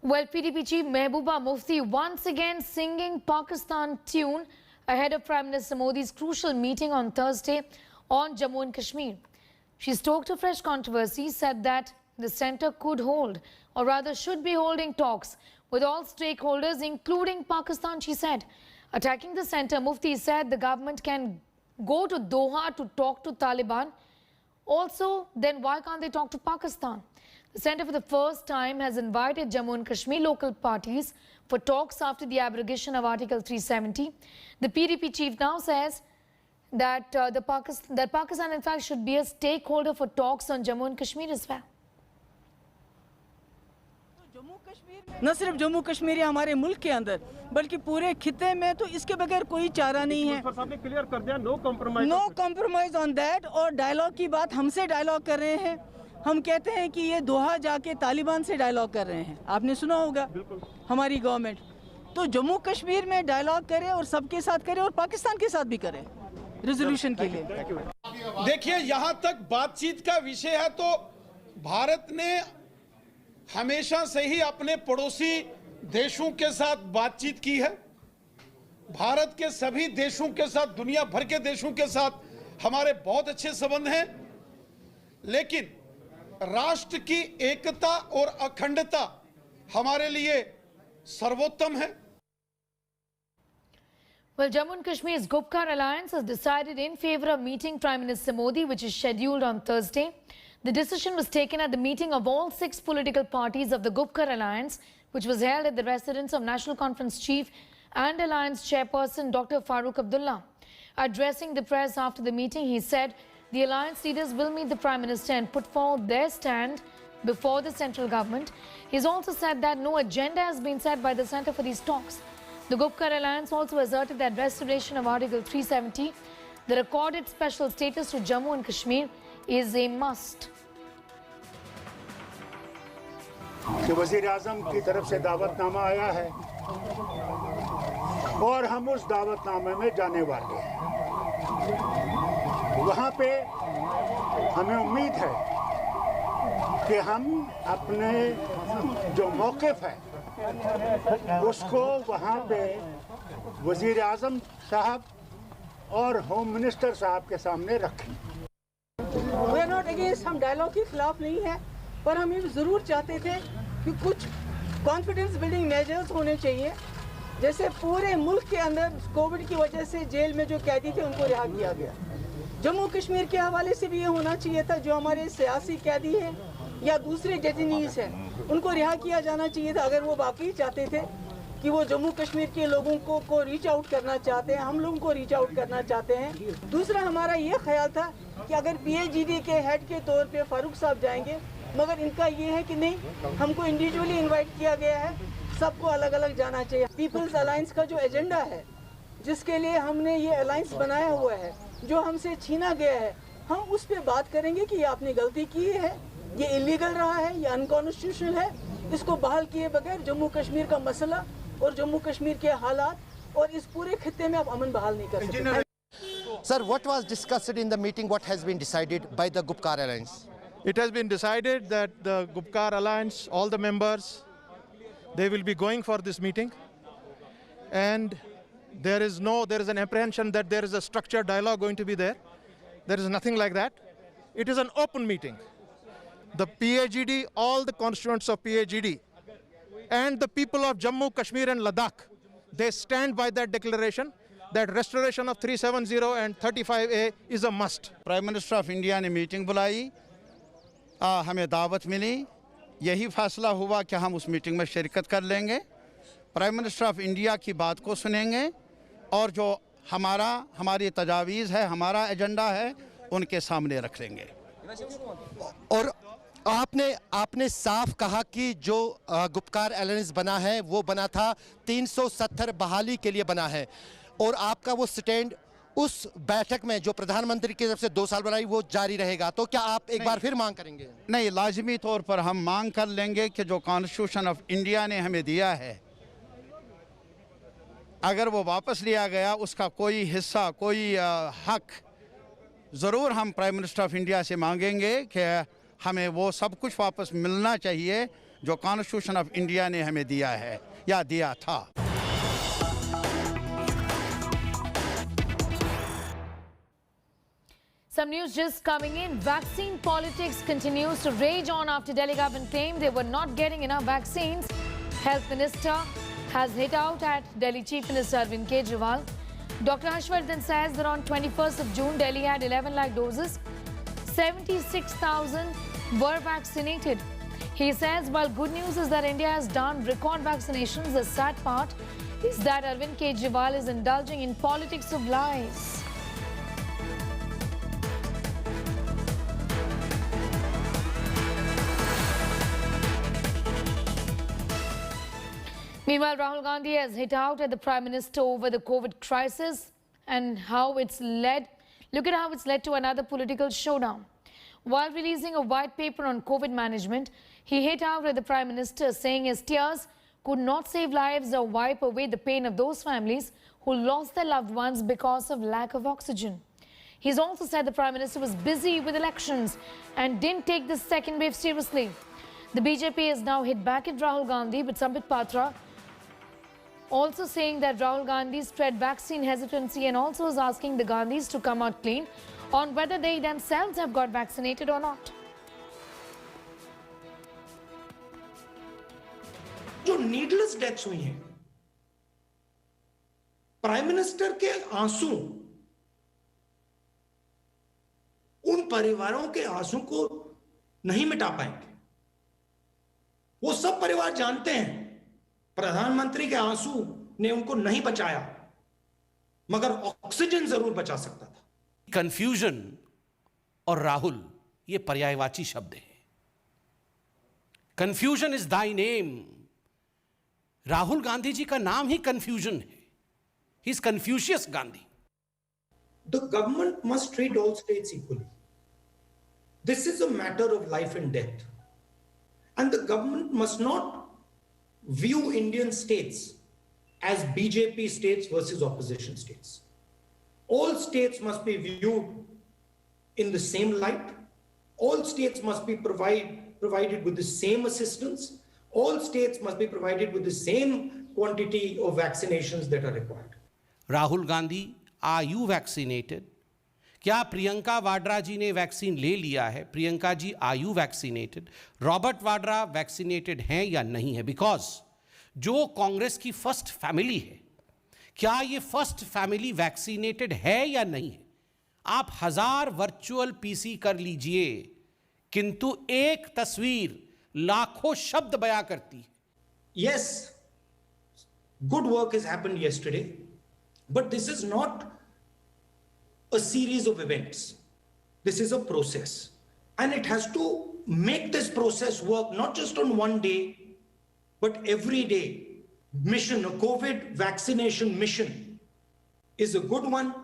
Well, PDP chief Mehbooba Mufti once again singing Pakistan tune ahead of Prime Minister Modi's crucial meeting on Thursday on Jammu and Kashmir. She stoked a fresh controversy, said that the centre could hold, or rather should be holding talks with all stakeholders, including Pakistan, she said. Attacking the centre, Mufti said the government can go to Doha to talk to Taliban. Also, then why can't they talk to Pakistan? The centre for the first time has invited Jammu and Kashmir local parties for talks after the abrogation of Article 370. The PDP chief now says that Pakistan in fact should be a stakeholder for talks on Jammu and Kashmir as well. न सिर्फ जम्मू कश्मीर या हमारे मुल्क के अंदर बल्कि पूरे खिते में तो इसके बगैर कोई चारा नहीं है। क्लियर कर दिया, नो कॉम्प्रोमाइज ऑन दैट। और डायलॉग की बात हमसे डायलॉग कर रहे हैं। हम कहते हैं कि ये दोहा जाके तालिबान से डायलॉग कर रहे हैं। आपने सुना होगा हमारी गवर्नमेंट। तो जम्मू कश्मीर में डायलॉग करे और सबके साथ करे और पाकिस्तान के साथ भी करे रेजोल्यूशन के लिए। देखिए, यहाँ तक बातचीत का विषय है तो भारत ने हमेशा से ही अपने पड़ोसी देशों के साथ बातचीत की है। भारत के सभी देशों के साथ, दुनिया भर के देशों के साथ हमारे बहुत अच्छे संबंध हैं, लेकिन राष्ट्र की एकता और अखंडता हमारे लिए सर्वोत्तम है। Well, Jammu and Kashmir's Gupkar Alliance has decided in favor of meeting Prime Minister Modi, which is scheduled on Thursday. The decision was taken at the meeting of all 6 political parties of the Gupkar Alliance, which was held at the residence of National Conference Chief and Alliance Chairperson Dr. Farooq Abdullah. Addressing the press after the meeting, he said the alliance leaders will meet the Prime Minister and put forward their stand before the central government. He's also said that no agenda has been set by the centre for these talks. The Gupkar Alliance also asserted that restoration of Article 370, the accorded special status to Jammu and Kashmir, is a must. कि वज़ीर आज़म की तरफ से दावतनामा आया है और हम उस दावतनामे में जाने वाले हैं। वहाँ पे हमें उम्मीद है कि हम अपने जो मौक़िफ़ है उसको वहाँ पे वज़ीर आज़म साहब और होम मिनिस्टर साहब के सामने रखें। वी आर नॉट अगेंस्ट, हम डायलॉग के खिलाफ नहीं है, पर हम ये ज़रूर चाहते थे कि कुछ कॉन्फिडेंस बिल्डिंग मेजर्स होने चाहिए। जैसे पूरे मुल्क के अंदर कोविड की वजह से जेल में जो कैदी थे उनको रिहा किया गया। जम्मू कश्मीर के हवाले से भी ये होना चाहिए था, जो हमारे सियासी कैदी हैं या दूसरे डेटेनीज हैं उनको रिहा किया जाना चाहिए था। अगर वो वाकई चाहते थे कि वो जम्मू कश्मीर के लोगों को रीच आउट करना चाहते हैं, हम लोगों को रीच आउट करना चाहते हैं। दूसरा हमारा ये ख्याल था कि अगर PAGD के हेड के तौर पे फारूक साहब जाएंगे, मगर इनका ये है कि नहीं, हमको इंडिविजुअली इनवाइट किया गया है, सबको अलग अलग जाना चाहिए। पीपल्स अलायंस का जो एजेंडा है, जिसके लिए हमने ये अलायंस बनाया हुआ है, जो हमसे छीना गया है, हम उस पर बात करेंगे कि ये आपने गलती की है, ये इलीगल रहा है, ये अनकॉन्स्टिट्यूशनल है। इसको बहाल किए बगैर जम्मू कश्मीर का मसला और जम्मू कश्मीर के हालात और इस पूरे खित्ते में आप अमन बहाल नहीं कर सकते। Sir, what was discussed in the meeting? What has been decided by the Gupkar Alliance? It has been decided that the Gupkar Alliance, all the members, they will be going for this meeting, and there is an apprehension that there is a structured dialogue going to be there. There is nothing like that. It is an open meeting. The PAGD, all the constituents of PAGD and the people of Jammu, Kashmir and Ladakh, they stand by that declaration that restoration of 370 and 35A is a must. Prime minister of India ने meeting बुलाई, हमें दावत मिली, यही फैसला हुआ कि हम उस मीटिंग में शिरकत कर लेंगे, प्राइम मिनिस्टर ऑफ इंडिया की बात को सुनेंगे और जो हमारी तजावीज़ है, हमारा एजेंडा है, उनके सामने रख लेंगे। और आपने साफ कहा कि जो गुपकार अलायंस बना है वो बना था 370 बहाली के लिए बना है, और आपका वो स्टैंड उस बैठक में जो प्रधानमंत्री की तरफ से 2 साल बनाई वो जारी रहेगा। तो क्या आप एक बार फिर मांग करेंगे? नहीं, लाजमी तौर पर हम मांग कर लेंगे कि जो कॉन्स्टिट्यूशन ऑफ इंडिया ने हमें दिया है, अगर वो वापस लिया गया, उसका कोई हिस्सा, कोई हक ज़रूर हम प्राइम मिनिस्टर ऑफ इंडिया से मांगेंगे कि हमें वो सब कुछ वापस मिलना चाहिए जो कॉन्स्टिट्यूशन ऑफ इंडिया ने हमें दिया है या दिया था। Some news just coming in. Vaccine politics continues to rage on after Delhi government claimed they were not getting enough vaccines. Health Minister has hit out at Delhi Chief Minister Arvind Kejriwal. Dr. Harshvardhan says that on 21st of June, Delhi had 11 lakh doses. 76,000 were vaccinated. He says while good news is that India has done record vaccinations, the sad part is that Arvind Kejriwal is indulging in politics of lies. Meanwhile, Rahul Gandhi has hit out at the Prime Minister over the COVID crisis and how it's led. Look at how it's led to another political showdown. While releasing a white paper on COVID management, he hit out at the Prime Minister, saying his tears could not save lives or wipe away the pain of those families who lost their loved ones because of lack of oxygen. He's also said the Prime Minister was busy with elections and didn't take the second wave seriously. The BJP has now hit back at Rahul Gandhi, but Sambit Patra also saying that Rahul Gandhi spread vaccine hesitancy and also is asking the Gandhis to come out clean on whether they themselves have got vaccinated or not. जो needless deaths हुई हैं, prime minister के आंसू उन परिवारों के आंसू को नहीं मिटा पाएंगे। वो सब परिवार जानते हैं प्रधानमंत्री के आंसू ने उनको नहीं बचाया, मगर ऑक्सीजन जरूर बचा सकता था। कंफ्यूजन और राहुल ये पर्यायवाची शब्द है। Confusion is thy name. Rahul Gandhi ji का नाम ही कंफ्यूजन है। He is Confucius Gandhi. The government must treat all states equally. This is a matter of life and death. And the government must not view Indian states as BJP states versus opposition states. All states must be viewed in the same light. All states must be provided with the same assistance. All states must be provided with the same quantity of vaccinations that are required. Rahul Gandhi, are you vaccinated? क्या प्रियंका वाड्रा जी ने vaccine ले लिया है? Priyanka ji, are you vaccinated? Robert Vadra vaccinated हैं या नहीं है? Because जो कांग्रेस की फर्स्ट फैमिली है, क्या ये फर्स्ट फैमिली वैक्सीनेटेड है या नहीं है? आप 1000 वर्चुअल पीसी कर लीजिए, किंतु एक तस्वीर लाखों शब्द बयां करती है। Yes, good work has happened yesterday, but this is not a series of events. This is a process, and it has to make this process work not just on one day, but every day. Mission, a COVID vaccination mission, is a good one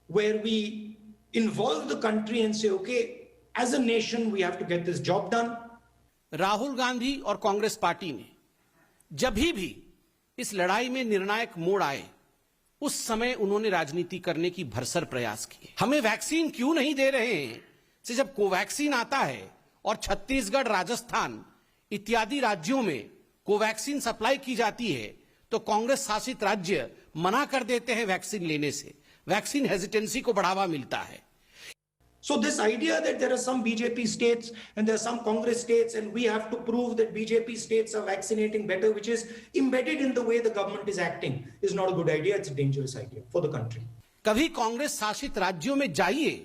where we involve the country and say, okay, as a nation, we have to get this job done. Rahul Gandhi और Congress party ने जब भी इस लड़ाई में निर्णायक मोड़ आए, उस समय उन्होंने राजनीति करने की भरसर प्रयास किए। हमें वैक्सीन क्यों नहीं दे रहे हैं से जब कोवैक्सीन आता है और छत्तीसगढ़, राजस्थान इत्यादि राज्यों में कोवैक्सीन सप्लाई की जाती है, तो कांग्रेस शासित राज्य मना कर देते हैं वैक्सीन लेने से। वैक्सीन हेजिटेंसी को बढ़ावा मिलता है। So this idea that there are some BJP states and there are some Congress states and we have to prove that BJP states are vaccinating better, which is embedded in the way the government is acting, is not a good idea. It's a dangerous idea for the country. कभी कांग्रेस शासित राज्यों में जाइए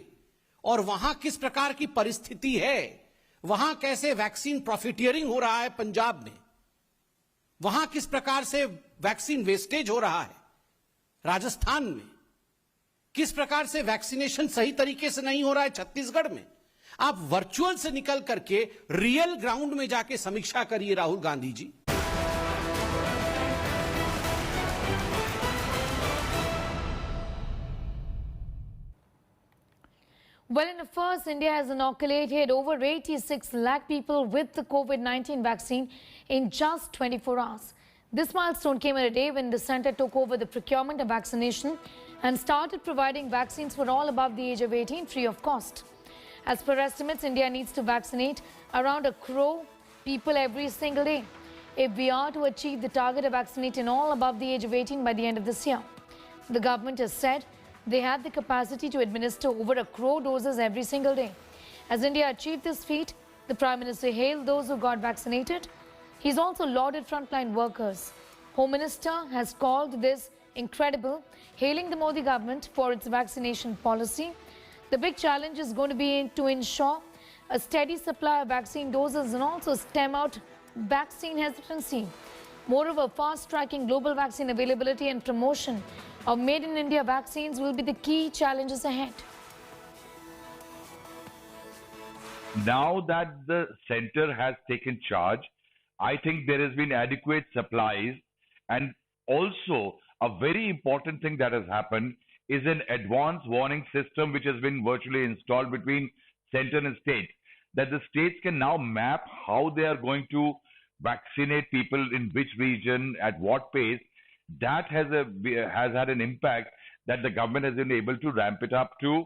और वहां किस प्रकार की परिस्थिति है, वहां कैसे वैक्सीन प्रॉफिटियरिंग हो रहा है पंजाब में, वहां किस प्रकार से वैक्सीन वेस्टेज हो रहा है राजस्थान में, किस प्रकार से वैक्सीनेशन सही तरीके से नहीं हो रहा है छत्तीसगढ़ में। आप वर्चुअल से निकल करके रियल ग्राउंड में जाके समीक्षा करिए राहुल गांधी जी। Well, in the first, India has inoculated over 86 lakh people with the COVID-19 vaccine in just 24 hours. This milestone came at a day when the centre took over the procurement of vaccination and started providing vaccines for all above the age of 18 free of cost. As per estimates, India needs to vaccinate around 1 crore people every single day if we are to achieve the target of vaccinating all above the age of 18 by the end of this year. The government has said they have the capacity to administer over 1 crore doses every single day. As India achieved this feat, the Prime Minister hailed those who got vaccinated. He's also lauded frontline workers. Home Minister has called this incredible, hailing the Modi government for its vaccination policy. The big challenge is going to be to ensure a steady supply of vaccine doses and also stem out vaccine hesitancy. Moreover, fast-tracking global vaccine availability and promotion of Made in India vaccines will be the key challenges ahead. Now that the center has taken charge, I think there has been adequate supplies, and also a very important thing that has happened is an advance warning system which has been virtually installed between center and state, that the states can now map how they are going to vaccinate people in which region, at what pace. That has had an impact that the government has been able to ramp it up to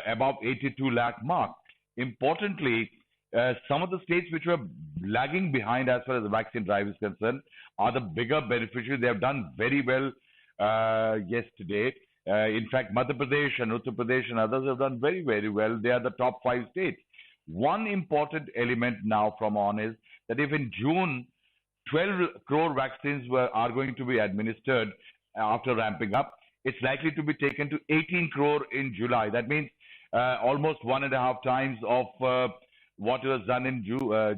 above 82 lakh mark. Importantly, some of the states which were lagging behind as far as the vaccine drive is concerned are the bigger beneficiaries. They have done very well yesterday. In fact, Madhya Pradesh and Uttar Pradesh and others have done very, very well. They are the top 5 states. One important element now from on is that if in June 12 crore vaccines are going to be administered after ramping up, it's likely to be taken to 18 crore in July. That means almost 1.5 times of what was done in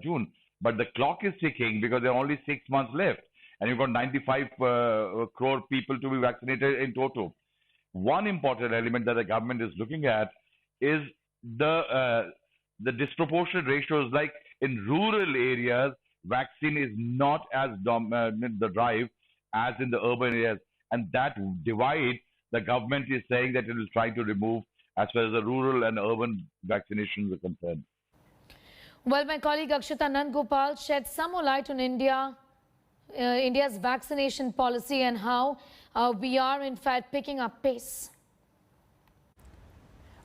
June. But the clock is ticking because there are only 6 months left, and you've got 95 crore people to be vaccinated in total. One important element that the government is looking at is the disproportionate ratios. Like in rural areas, vaccine is not as dominant the drive as in the urban areas, and that divide the government is saying that it is trying to remove as far as the rural and urban vaccinations are concerned. Well, my colleague Akshita Nandgopal shed some more light on India's vaccination policy and how we are in fact picking up pace.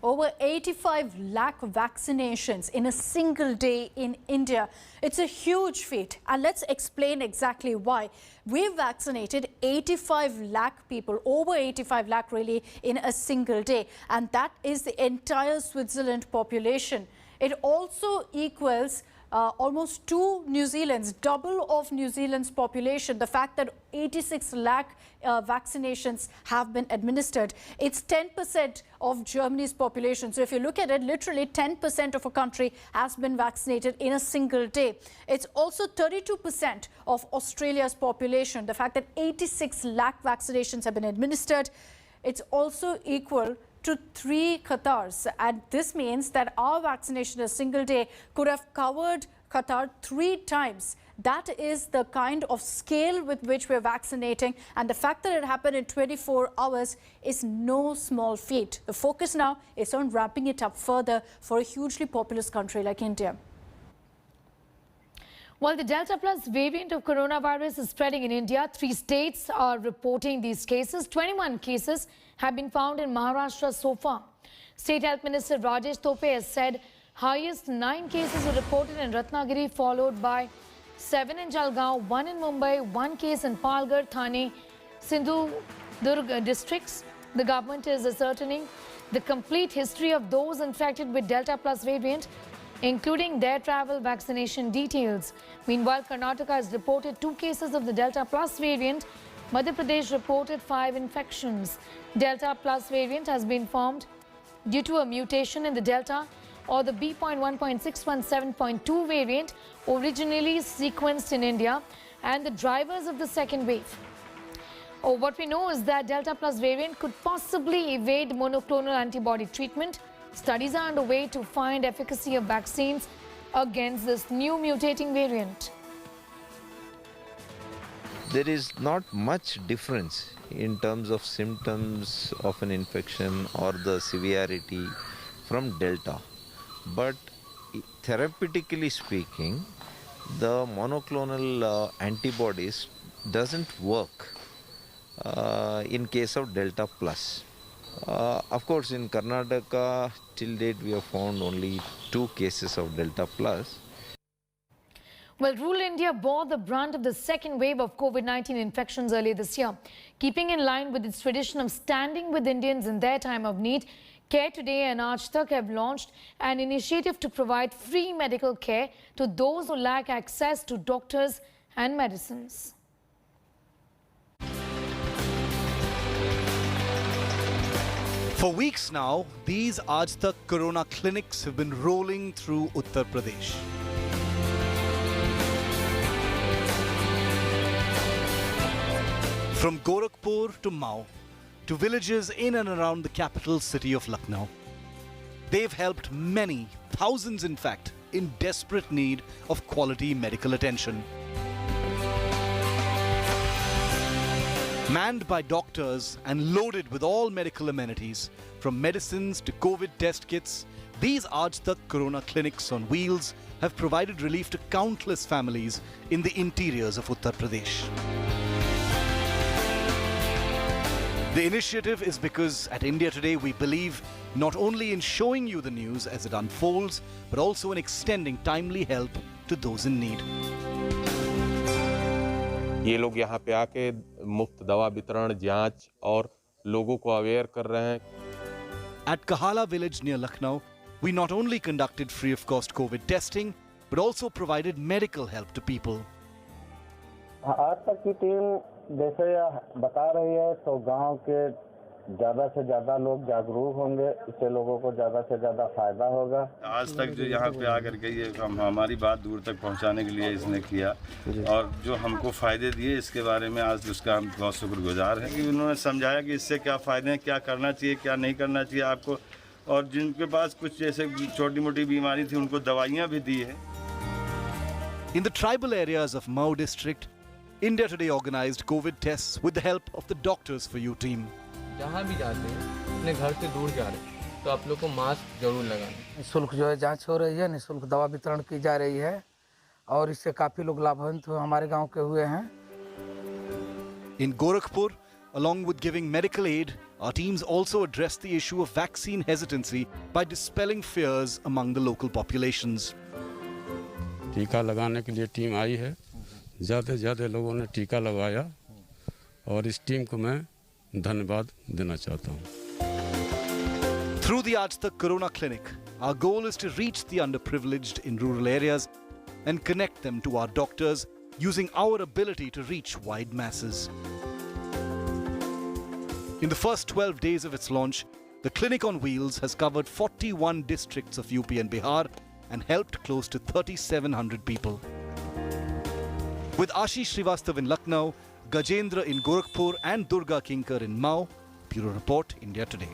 Over 85 lakh vaccinations in a single day in India. It's a huge feat, and let's explain exactly why. We've vaccinated 85 lakh people, over 85 lakh really, in a single day, and that is the entire Switzerland population. It also equals almost 2 New Zealand's, double of New Zealand's population. The fact that 86 lakh vaccinations have been administered. It's 10% of Germany's population. So if you look at it, literally 10% of a country has been vaccinated in a single day. It's also 32% of Australia's population. The fact that 86 lakh vaccinations have been administered, it's also equal to 3 Qatars, and this means that our vaccination in a single day could have covered Qatar 3 times. That is the kind of scale with which we're vaccinating, and the fact that it happened in 24 hours is no small feat. The focus now is on ramping it up further for a hugely populous country like India. While the Delta Plus variant of coronavirus is spreading in India, 3 states are reporting these cases. 21 cases have been found in Maharashtra so far. State Health Minister Rajesh Tope has said highest 9 cases were reported in Ratnagiri, followed by 7 in Jalgaon, 1 in Mumbai, 1 case in Palghar, Thane, Sindhudurg districts. The government is ascertaining the complete history of those infected with Delta Plus variant, including their travel vaccination details. Meanwhile, Karnataka has reported 2 cases of the Delta Plus variant. Madhya Pradesh reported 5 infections. Delta Plus variant has been formed due to a mutation in the Delta or the B.1.617.2 variant originally sequenced in India and the drivers of the second wave. What we know is that Delta Plus variant could possibly evade monoclonal antibody treatment. Studies are underway to find efficacy of vaccines against this new mutating variant. There is not much difference in terms of symptoms of an infection or the severity from Delta. But therapeutically speaking, the monoclonal antibodies doesn't work in case of Delta Plus. Of course, in Karnataka, till date, we have found only 2 cases of Delta Plus. Well, rural India bore the brunt of the second wave of COVID-19 infections earlier this year. Keeping in line with its tradition of standing with Indians in their time of need, Care Today and Aaj Tak have launched an initiative to provide free medical care to those who lack access to doctors and medicines. For weeks now, these Aaj Tak Corona clinics have been rolling through Uttar Pradesh. From Gorakhpur to Mao, to villages in and around the capital city of Lucknow. They've helped many, thousands in fact, in desperate need of quality medical attention. Manned by doctors and loaded with all medical amenities, from medicines to COVID test kits, these Aaj Tak Corona clinics on wheels have provided relief to countless families in the interiors of Uttar Pradesh. The initiative is because at India Today we believe not only in showing you the news as it unfolds, but also in extending timely help to those in need. ये लोग यहाँ पे आके मुफ्त दवा वितरण, जांच और लोगों को अवेयर कर रहे हैं. At Kahala village near Lucknow, we not only conducted free of cost COVID testing, but also provided medical help to people. आज तक की टीम जैसे बता रही है तो गांव के ज़्यादा से ज़्यादा लोग जागरूक होंगे, इससे लोगों को ज़्यादा से ज़्यादा फायदा होगा. आज तक जो यहाँ पे आकर के ये हमारी बात दूर तक पहुँचाने के लिए इसने किया और जो हमको फ़ायदे दिए इसके बारे में आज उसका हम बहुत शुक्रगुजार हैं कि उन्होंने समझाया कि इससे क्या फ़ायदे हैं, क्या करना चाहिए, क्या नहीं करना चाहिए आपको, और जिनके पास कुछ जैसे छोटी मोटी बीमारी थी उनको दवाइयाँ भी दी है. In the tribal areas of Mao district, India Today organized COVID tests with the help of the Doctors for You team. जहाँ भी जाते हैं अपने घर से दूर जा रहे हैं तो आप लोग को मास्क जरूर लगाएं. निःशुल्क जो है जांच हो रही है, निःशुल्क दवा वितरण की जा रही है और इससे काफी लोग लाभान्वित हमारे गांव के हुए हैं. In Gorakhpur, along with giving medical aid, our teams also addressed the issue of vaccine hesitancy by dispelling fears among the local populations. टीका लगाने के लिए टीम आई है, ज़्यादा से ज़्यादा लोगों ने टीका लगाया और इस टीम को मैं धन्यवाद देना चाहता हूँ. Through the Aaj Tak Corona Clinic, our goal is to reach the underprivileged in rural areas and connect them to our doctors using our ability to reach wide masses. In the first 12 days of its launch, the clinic on wheels has covered 41 districts of UP and Bihar and helped close to 3,700 people. With Ashish Srivastav in Lucknow, Gajendra in Gorakhpur and Durga Kinkar in Mao, Bureau Report, India Today.